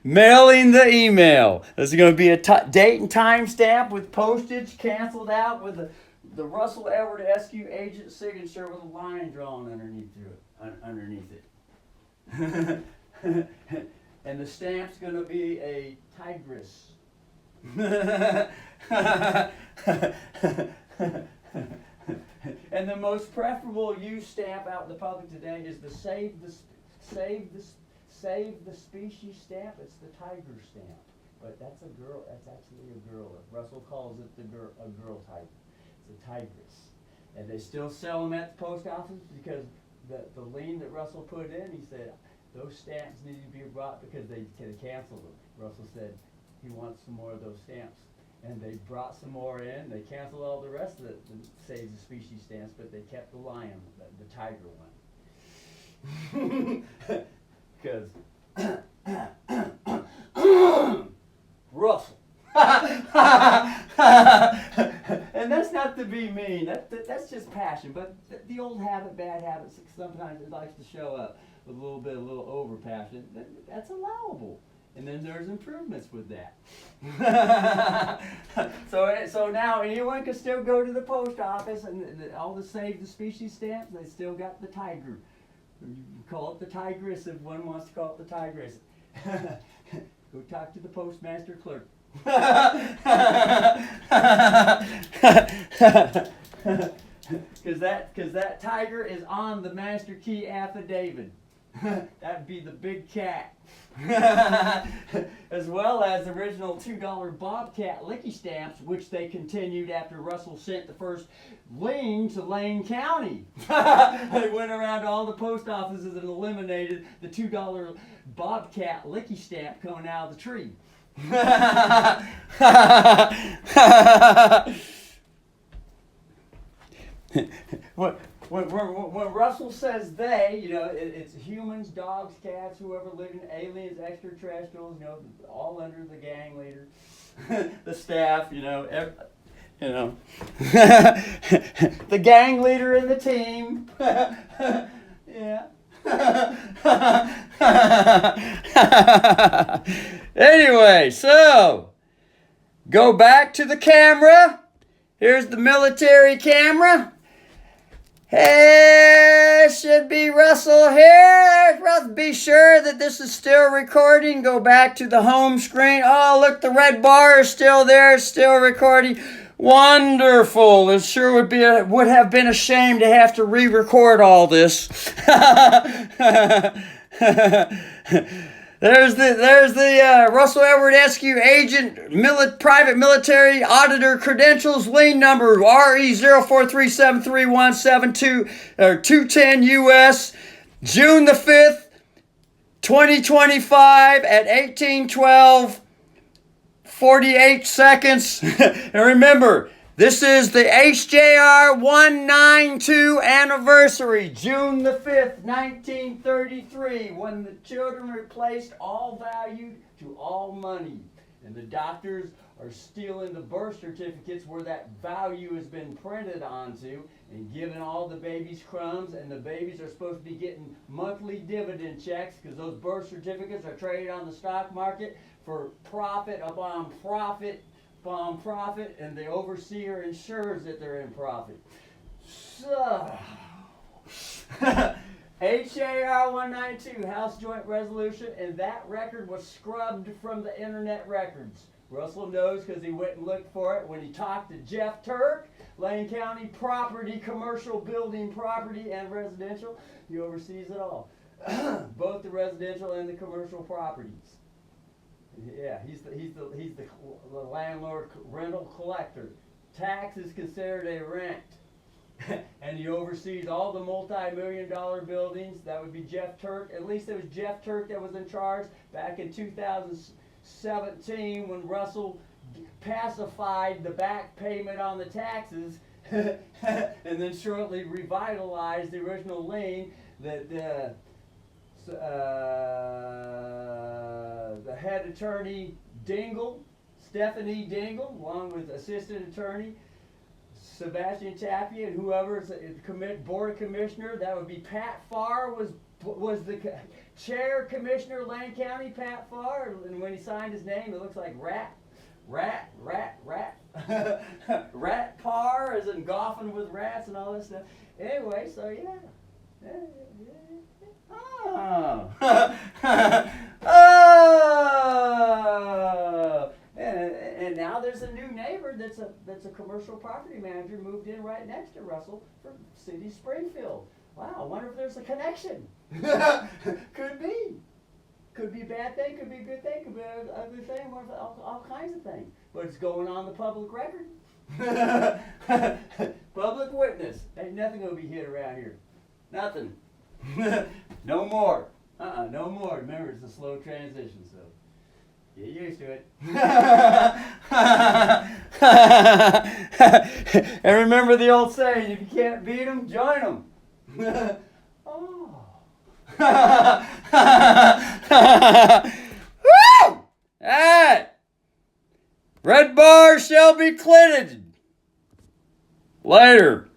Speaker 1: mailing the email. This is going to be a date and time stamp with postage canceled out with the Russell Edward SQ agent signature with a line drawn underneath it. And the stamp's going to be a tigress. And the most preferable use stamp out in the public today is the save the species stamp. It's the tiger stamp, but that's a girl. That's actually a girl. Russell calls it a girl tiger. It's a tigress, and they still sell them at the post office because the lien that Russell put in. He said those stamps need to be brought because they canceled them. Russell said he wants some more of those stamps. And they brought some more in. They canceled all the rest of the Save the Species stamps, but they kept the lion, the tiger one. Because Russell. And that's not to be mean. That's just passion. But the old habit, bad habits, sometimes it likes to show up with a little over passion. That's allowable. And then there's improvements with that. So now anyone can still go to the post office and all the Save the Species stamps, they still got the tiger. You call it the tigress if one wants to call it the tigress. Go talk to the postmaster clerk. Because that tiger is on the master key affidavit. That'd be the big cat. As well as the original $2 Bobcat Licky stamps, which they continued after Russell sent the first lien to Lane County. They went around to all the post offices and eliminated the $2 Bobcat Licky stamp coming out of the tree. When Russell says they, you know, it's humans, dogs, cats, whoever living, aliens, extraterrestrials, you know, all under the gang leader, the staff, you know, the gang leader and the team. Yeah. Anyway, so go back to the camera. Here's the military camera. Hey, should be Russell here. Be sure that this is still recording. Go back to the home screen. Oh, look, the red bar is still there, still recording. Wonderful. It sure would have been a shame to have to re-record all this. There's the Russell Edward Eskew agent, private military auditor credentials, lien number RE04373172 or 210 US, June the 5th, 2025 at 18:12, 48 seconds. And remember, this is the HJR 192 anniversary, June the 5th, 1933, when the children replaced all value to all money. And the doctors are stealing the birth certificates where that value has been printed onto and giving all the babies crumbs, and the babies are supposed to be getting monthly dividend checks because those birth certificates are traded on the stock market for profit upon profit upon profit, and the overseer ensures that they're in profit. So, HAR 192, House Joint Resolution, and that record was scrubbed from the internet records. Russell knows because he went and looked for it when he talked to Jeff Turk, Lane County property, commercial building property, and residential. He oversees it all, both the residential and the commercial properties. Yeah, he's the landlord rental collector. Tax is considered a rent. And he oversees all the multi-million-dollar buildings. That would be Jeff Turk. At least it was Jeff Turk that was in charge back in 2017 when Russell pacified the back payment on the taxes and then shortly revitalized the original lien that the head attorney Dingle, Stephanie Dingle, along with assistant attorney Sebastian Tapia, and whoever is the board of commissioner, that would be Pat Farr was the chair commissioner of Lane County, Pat Farr, and when he signed his name, it looks like rat Parr, as in golfing with rats and all this stuff. Anyway, so yeah. Oh. Oh. And now there's a new neighbor that's a commercial property manager moved in right next to Russell from City Springfield. Wow, I wonder if there's a connection. Could be. Could be a bad thing, could be a good thing, could be an ugly thing, all kinds of things. But it's going on the public record. Public witness. Ain't nothing gonna be hid around here. Nothing. No more. No more. Remember, it's a slow transition, so get used to it. And remember the old saying, if you can't beat them, join them. Oh. Woo! Alright. Red bar shall be clitted. Later.